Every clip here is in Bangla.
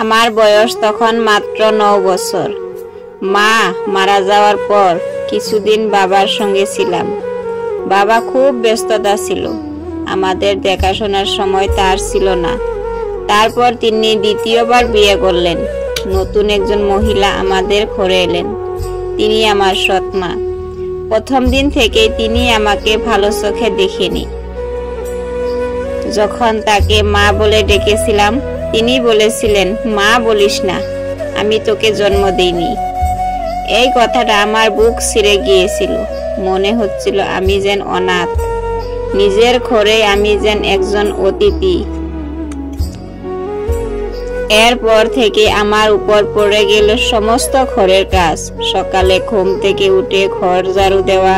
আমার বয়স তখন মাত্র 9 বছর। মা মারা যাওয়ার পর কিছুদিন বাবার সঙ্গে ছিলাম। বাবা খুব ব্যস্ততা ছিল, আমাদের দেখাশোনার সময় তার ছিল না। তারপর তিনি দ্বিতীয়বার বিয়ে করলেন। নতুন একজন মহিলা আমাদের ঘরে এলেন। তিনি আমার সৎ মা। প্রথম দিন থেকেই তিনি আমাকে ভালো চোখে দেখেনি। যখন তাকে মা বলে ডেকেছিলাম, তিনি বলেছিলেন, মা বলিস না, আমি তোকে জন্ম দিইনি। এই কথাটা আমার বুক ছিঁড়ে গিয়েছিল। মনে হচ্ছিল আমি যেন অনাথ, নিজের ঘরে আমি যেন একজন অতিথি। এরপর থেকে আমার উপর পড়ে গেল সমস্ত ঘরের কাজ। সকালে ঘুম থেকে উঠে ঘর ঝাড়ু দেওয়া,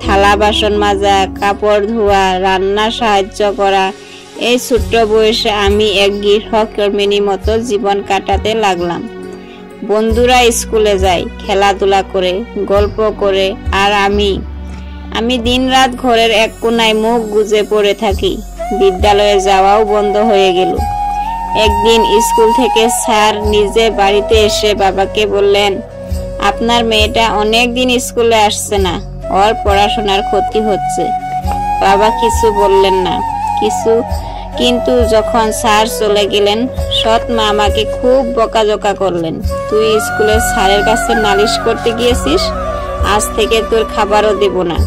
থালা বাসন মাজা, কাপড় ধোয়া, রান্না সাহায্য করা। এই ছোট্ট বয়সে আমি এক গৃহকর্মিনীর মতো জীবন কাটাতে লাগলাম। বন্ধুরা স্কুলে যায়, খেলাধুলা করে, গল্প করে, আর আমি দিনরাত ঘরের এক কোনায় মুখ গুজে পড়ে থাকি। বিদ্যালয়ে যাওয়াও বন্ধ হয়ে গেল। একদিন স্কুল থেকে স্যার নিজে বাড়িতে এসে বাবাকে বললেন, আপনার মেয়েটা অনেকদিন স্কুলে আসছে না, ওর পড়াশোনার ক্ষতি হচ্ছে। বাবা কিছু বললেন না। কিন্তু যখন স্যার চলে গেলেন, সৎ মা আমাকে খুব বকাঝকা করলেন। তুই স্কুলের স্যারের কাছে নালিশ করতে গিয়েছিস, আজ থেকে তোর খাবারও দেব না।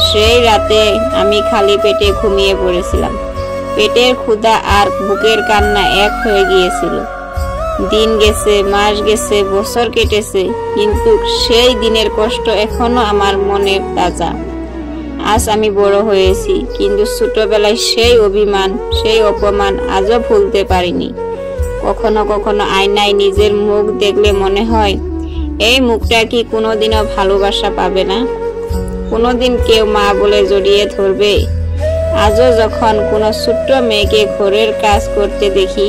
সেই রাতে আমি খালি পেটে ঘুমিয়ে পড়েছিলাম। পেটের ক্ষুধা আর বুকের কান্না এক হয়ে গিয়েছিল। দিন গেছে, মাস গেছে, বছর কেটেছে, কিন্তু সেই দিনের কষ্ট এখনো আমার মনে তাজা। আজ আমি বড় হয়েছি, কিন্তু ছোটবেলায় সেই অভিমান, সেই অপমান আজও ভুলতে পারিনি। কখনো কখনো আয়নায় নিজের মুখ দেখলে মনে হয়, এই মুখটা কি কোনোদিনও ভালোবাসা পাবে না? কোনোদিন কেউ মা বলে জড়িয়ে ধরবে? আজও যখন কোনো ছোট্ট মেয়েকে ঘরের কাজ করতে দেখি,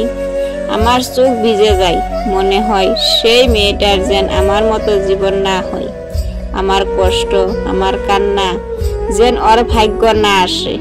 আমার চোখ ভিজে যায়। মনে হয় সেই মেয়েটার যেন আমার মতো জীবন না হয়। আমার কষ্ট, আমার কান্না যেন ওর ভাগ্য না আসে।